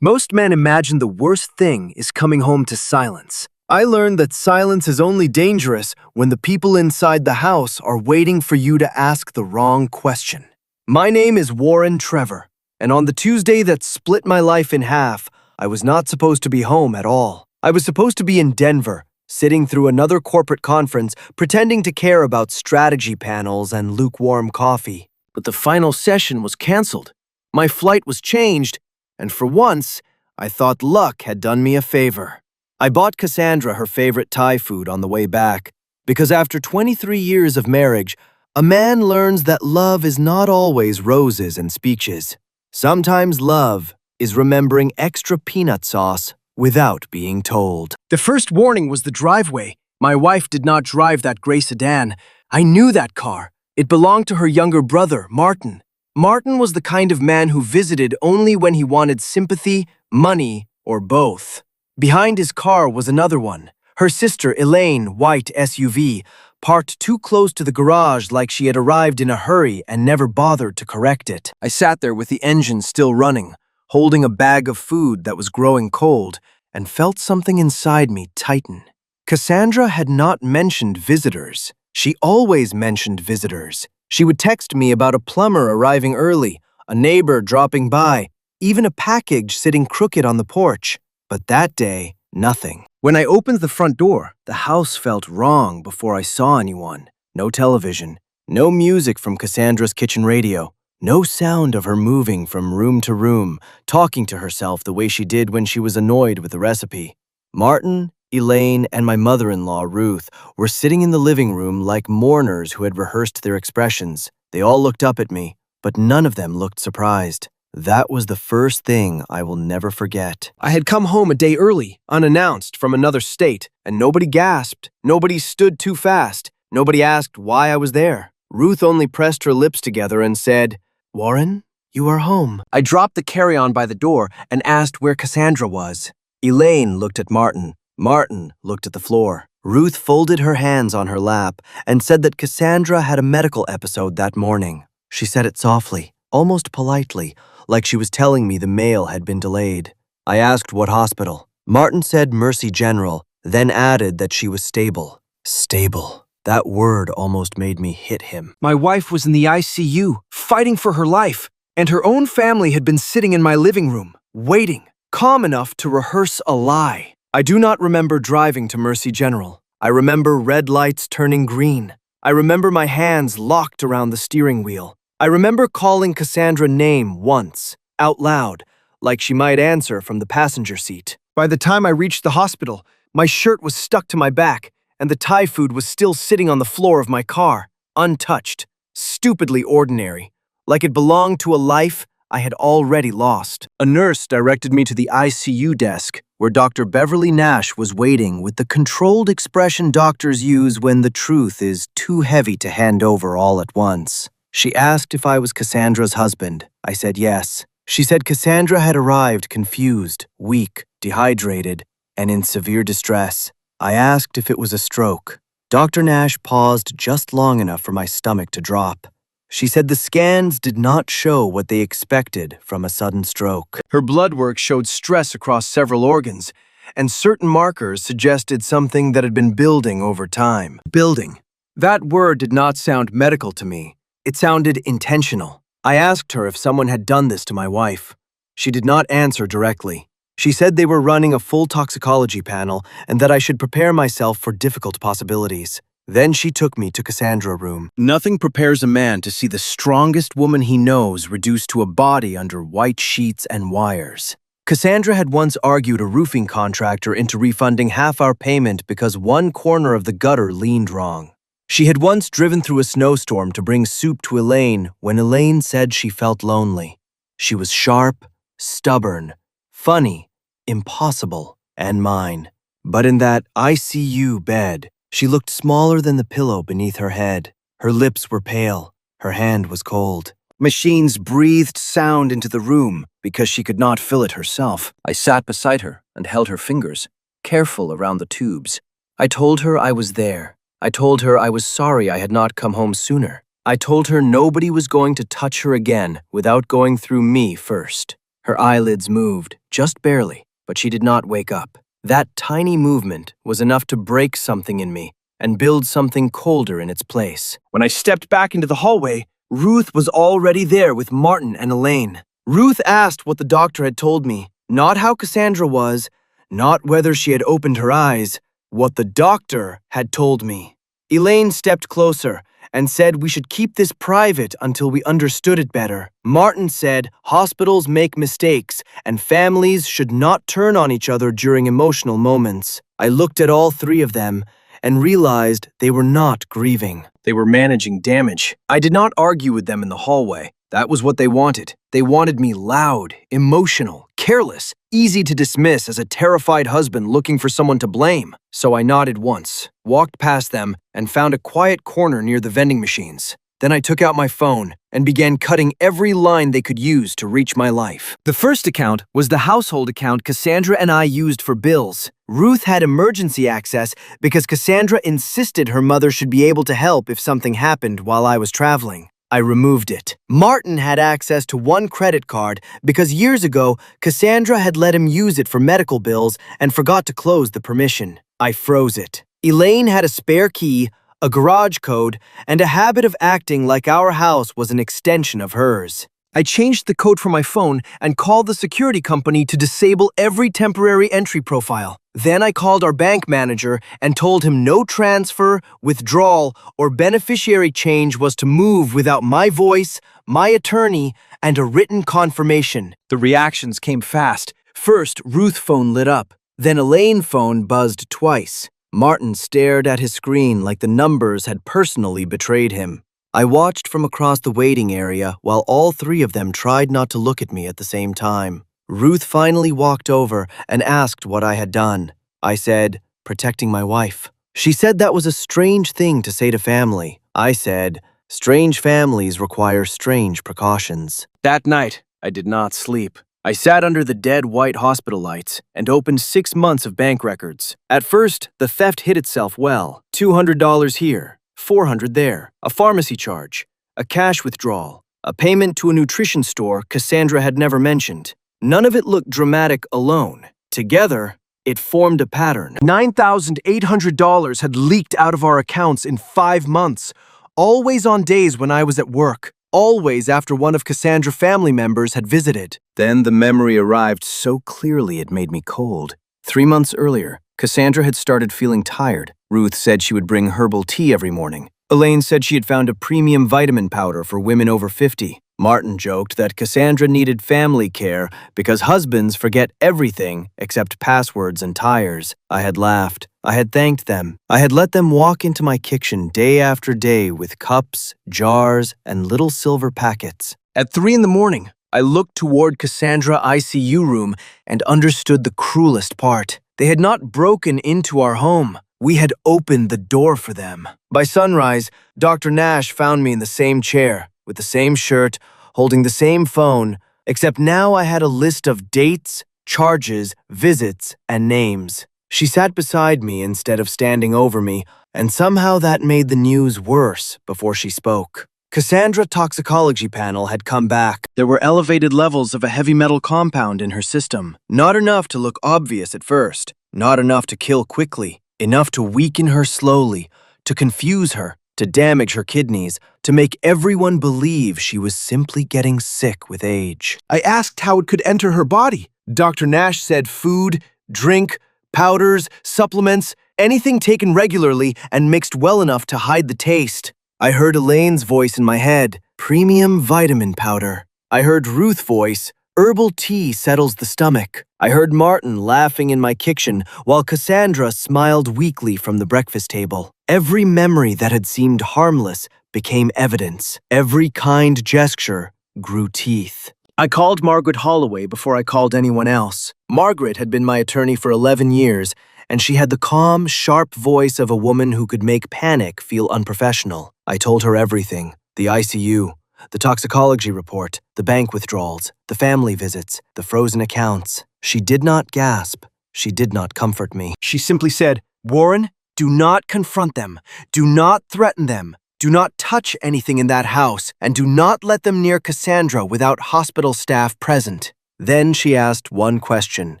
Most men imagine the worst thing is coming home to silence. I learned that silence is only dangerous when the people inside the house are waiting for you to ask the wrong question. My name is Warren Trevor, and on the Tuesday that split my life in half, I was not supposed to be home at all. I was supposed to be in Denver, sitting through another corporate conference, pretending to care about strategy panels and lukewarm coffee. But the final session was canceled. My flight was changed, and for once, I thought luck had done me a favor. I bought Cassandra her favorite Thai food on the way back, because after 23 years of marriage, a man learns that love is not always roses and speeches. Sometimes love is remembering extra peanut sauce without being told. The first warning was the driveway. My wife did not drive that gray sedan. I knew that car. It belonged to her younger brother, Martin. Martin was the kind of man who visited only when he wanted sympathy, money, or both. Behind his car was another one, her sister Elaine, white SUV, parked too close to the garage like she had arrived in a hurry and never bothered to correct it. I sat there with the engine still running, holding a bag of food that was growing cold, and felt something inside me tighten. Cassandra had not mentioned visitors. She always mentioned visitors. She would text me about a plumber arriving early, a neighbor dropping by, even a package sitting crooked on the porch. But that day, nothing. When I opened the front door, the house felt wrong before I saw anyone. No television, no music from Cassandra's kitchen radio, no sound of her moving from room to room, talking to herself the way she did when she was annoyed with the recipe. Martin, Elaine, and my mother-in-law, Ruth, were sitting in the living room like mourners who had rehearsed their expressions. They all looked up at me, but none of them looked surprised. That was the first thing I will never forget. I had come home a day early, unannounced, from another state, and nobody gasped, nobody stood too fast, nobody asked why I was there. Ruth only pressed her lips together and said, "Warren, you are home." I dropped the carry-on by the door and asked where Cassandra was. Elaine looked at Martin. Martin looked at the floor. Ruth folded her hands on her lap and said that Cassandra had a medical episode that morning. She said it softly, almost politely, like she was telling me the mail had been delayed. I asked what hospital. Martin said Mercy General, then added that she was stable. Stable. That word almost made me hit him. My wife was in the ICU, fighting for her life, and her own family had been sitting in my living room, waiting, calm enough to rehearse a lie. I do not remember driving to Mercy General. I remember red lights turning green. I remember my hands locked around the steering wheel. I remember calling Cassandra name once, out loud, like she might answer from the passenger seat. By the time I reached the hospital, my shirt was stuck to my back, and the Thai food was still sitting on the floor of my car, untouched, stupidly ordinary, like it belonged to a life I had already lost. A nurse directed me to the ICU desk, where Dr. Beverly Nash was waiting with the controlled expression doctors use when the truth is too heavy to hand over all at once. She asked if I was Cassandra's husband. I said yes. She said Cassandra had arrived confused, weak, dehydrated, and in severe distress. I asked if it was a stroke. Dr. Nash paused just long enough for my stomach to drop. She said the scans did not show what they expected from a sudden stroke. Her blood work showed stress across several organs, and certain markers suggested something that had been building over time. Building. That word did not sound medical to me. It sounded intentional. I asked her if someone had done this to my wife. She did not answer directly. She said they were running a full toxicology panel and that I should prepare myself for difficult possibilities. Then she took me to Cassandra's room. Nothing prepares a man to see the strongest woman he knows reduced to a body under white sheets and wires. Cassandra had once argued a roofing contractor into refunding half our payment because one corner of the gutter leaned wrong. She had once driven through a snowstorm to bring soup to Elaine when Elaine said she felt lonely. She was sharp, stubborn, funny, impossible, and mine. But in that ICU bed, she looked smaller than the pillow beneath her head. Her lips were pale. Her hand was cold. Machines breathed sound into the room because she could not fill it herself. I sat beside her and held her fingers, careful around the tubes. I told her I was there. I told her I was sorry I had not come home sooner. I told her nobody was going to touch her again without going through me first. Her eyelids moved, just barely, but she did not wake up. That tiny movement was enough to break something in me and build something colder in its place. When I stepped back into the hallway, Ruth was already there with Martin and Elaine. Ruth asked what the doctor had told me, not how Cassandra was, not whether she had opened her eyes, what the doctor had told me. Elaine stepped closer and said we should keep this private until we understood it better. Martin said hospitals make mistakes and families should not turn on each other during emotional moments. I looked at all three of them and realized they were not grieving. They were managing damage. I did not argue with them in the hallway. That was what they wanted. They wanted me loud, emotional, careless, easy to dismiss as a terrified husband looking for someone to blame. So I nodded once, walked past them, and found a quiet corner near the vending machines. Then I took out my phone and began cutting every line they could use to reach my life. The first account was the household account Cassandra and I used for bills. Ruth had emergency access because Cassandra insisted her mother should be able to help if something happened while I was traveling. I removed it. Martin had access to one credit card because years ago, Cassandra had let him use it for medical bills and forgot to close the permission. I froze it. Elaine had a spare key, a garage code, and a habit of acting like our house was an extension of hers. I changed the code for my phone and called the security company to disable every temporary entry profile. Then I called our bank manager and told him no transfer, withdrawal, or beneficiary change was to move without my voice, my attorney, and a written confirmation. The reactions came fast. First, Ruth's phone lit up. Then Elaine's phone buzzed twice. Martin stared at his screen like the numbers had personally betrayed him. I watched from across the waiting area while all three of them tried not to look at me at the same time. Ruth finally walked over and asked what I had done. I said, protecting my wife. She said that was a strange thing to say to family. I said, strange families require strange precautions. That night, I did not sleep. I sat under the dead white hospital lights and opened 6 months of bank records. At first, the theft hid itself well. $200 here, $400 there, a pharmacy charge, a cash withdrawal, a payment to a nutrition store Cassandra had never mentioned. None of it looked dramatic alone. Together, it formed a pattern. $9,800 had leaked out of our accounts in 5 months, always on days when I was at work, always after one of Cassandra's family members had visited. Then the memory arrived so clearly it made me cold. 3 months earlier, Cassandra had started feeling tired. Ruth said she would bring herbal tea every morning. Elaine said she had found a premium vitamin powder for women over 50. Martin joked that Cassandra needed family care because husbands forget everything except passwords and tires. I had laughed. I had thanked them. I had let them walk into my kitchen day after day with cups, jars, and little silver packets. At 3 in the morning, I looked toward Cassandra's ICU room and understood the cruelest part. They had not broken into our home. We had opened the door for them. By sunrise, Dr. Nash found me in the same chair, with the same shirt, holding the same phone, except now I had a list of dates, charges, visits, and names. She sat beside me instead of standing over me, and somehow that made the news worse before she spoke. Cassandra's toxicology panel had come back. There were elevated levels of a heavy metal compound in her system. Not enough to look obvious at first, not enough to kill quickly, enough to weaken her slowly, to confuse her, to damage her kidneys, to make everyone believe she was simply getting sick with age. I asked how it could enter her body. Dr. Nash said food, drink, powders, supplements, anything taken regularly and mixed well enough to hide the taste. I heard Elaine's voice in my head, premium vitamin powder. I heard Ruth's voice, herbal tea settles the stomach. I heard Martin laughing in my kitchen while Cassandra smiled weakly from the breakfast table. Every memory that had seemed harmless became evidence. Every kind gesture grew teeth. I called Margaret Holloway before I called anyone else. Margaret had been my attorney for 11 years, and she had the calm, sharp voice of a woman who could make panic feel unprofessional. I told her everything: the ICU, the toxicology report, the bank withdrawals, the family visits, the frozen accounts. She did not gasp. She did not comfort me. She simply said, "Warren, do not confront them. Do not threaten them. Do not touch anything in that house, and do not let them near Cassandra without hospital staff present." Then she asked one question.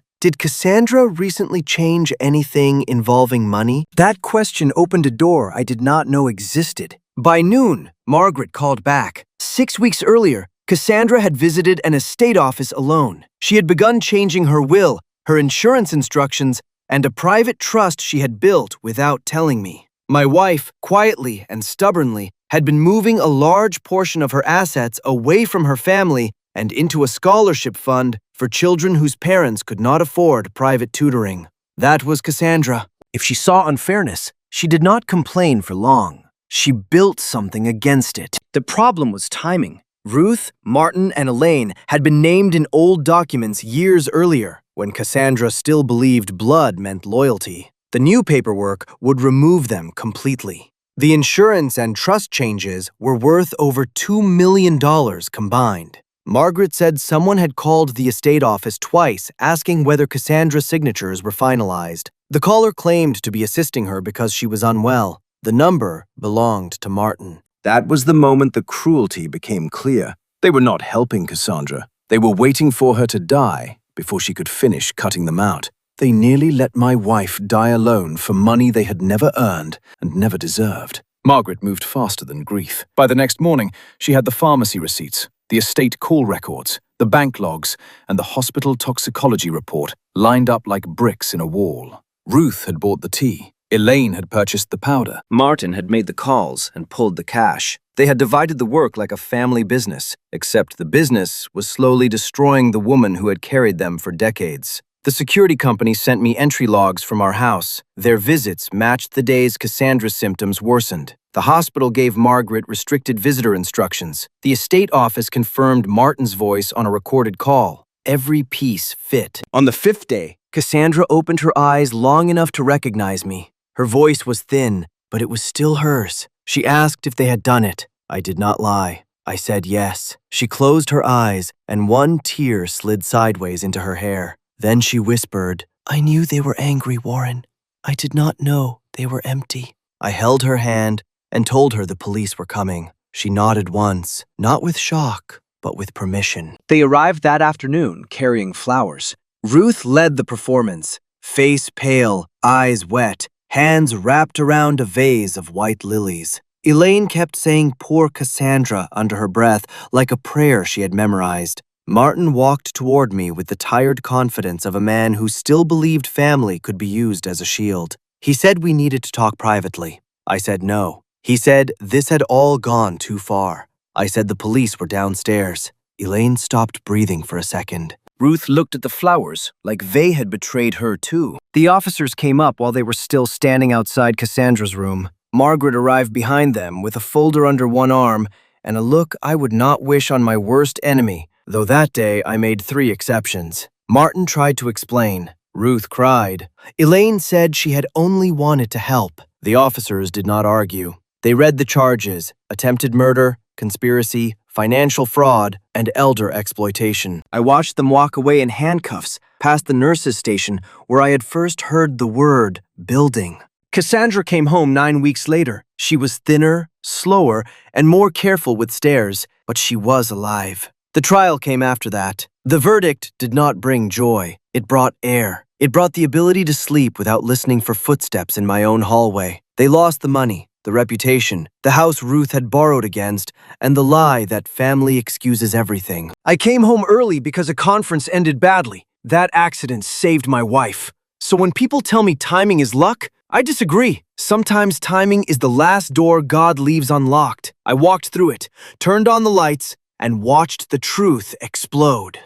Did Cassandra recently change anything involving money? That question opened a door I did not know existed. By noon, Margaret called back. 6 weeks earlier, Cassandra had visited an estate office alone. She had begun changing her will, her insurance instructions, and a private trust she had built without telling me. My wife, quietly and stubbornly, had been moving a large portion of her assets away from her family and into a scholarship fund for children whose parents could not afford private tutoring. That was Cassandra. If she saw unfairness, she did not complain for long. She built something against it. The problem was timing. Ruth, Martin, and Elaine had been named in old documents years earlier, when Cassandra still believed blood meant loyalty. The new paperwork would remove them completely. The insurance and trust changes were worth over $2 million combined. Margaret said someone had called the estate office twice asking whether Cassandra's signatures were finalized. The caller claimed to be assisting her because she was unwell. The number belonged to Martin. That was the moment the cruelty became clear. They were not helping Cassandra. They were waiting for her to die before she could finish cutting them out. They nearly let my wife die alone for money they had never earned and never deserved. Margaret moved faster than grief. By the next morning, she had the pharmacy receipts, the estate call records, the bank logs, and the hospital toxicology report lined up like bricks in a wall. Ruth had bought the tea. Elaine had purchased the powder. Martin had made the calls and pulled the cash. They had divided the work like a family business, except the business was slowly destroying the woman who had carried them for decades. The security company sent me entry logs from our house. Their visits matched the days Cassandra's symptoms worsened. The hospital gave Margaret restricted visitor instructions. The estate office confirmed Martin's voice on a recorded call. Every piece fit. On the 5th day, Cassandra opened her eyes long enough to recognize me. Her voice was thin, but it was still hers. She asked if they had done it. I did not lie. I said yes. She closed her eyes, and one tear slid sideways into her hair. Then she whispered, "I knew they were angry, Warren. I did not know they were empty." I held her hand and told her the police were coming. She nodded once, not with shock, but with permission. They arrived that afternoon, carrying flowers. Ruth led the performance, face pale, eyes wet, hands wrapped around a vase of white lilies. Elaine kept saying "poor Cassandra" under her breath, like a prayer she had memorized. Martin walked toward me with the tired confidence of a man who still believed family could be used as a shield. He said we needed to talk privately. I said no. He said this had all gone too far. I said the police were downstairs. Elaine stopped breathing for a second. Ruth looked at the flowers, like they had betrayed her too. The officers came up while they were still standing outside Cassandra's room. Margaret arrived behind them with a folder under one arm and a look I would not wish on my worst enemy, though that day I made 3 exceptions. Martin tried to explain. Ruth cried. Elaine said she had only wanted to help. The officers did not argue. They read the charges: attempted murder, conspiracy, financial fraud, and elder exploitation. I watched them walk away in handcuffs past the nurse's station where I had first heard the word building. Cassandra came home 9 weeks later. She was thinner, slower, and more careful with stairs, but she was alive. The trial came after that. The verdict did not bring joy. It brought air. It brought the ability to sleep without listening for footsteps in my own hallway. They lost the money, the reputation, the house Ruth had borrowed against, and the lie that family excuses everything. I came home early because a conference ended badly. That accident saved my wife. So when people tell me timing is luck, I disagree. Sometimes timing is the last door God leaves unlocked. I walked through it, turned on the lights, and watched the truth explode.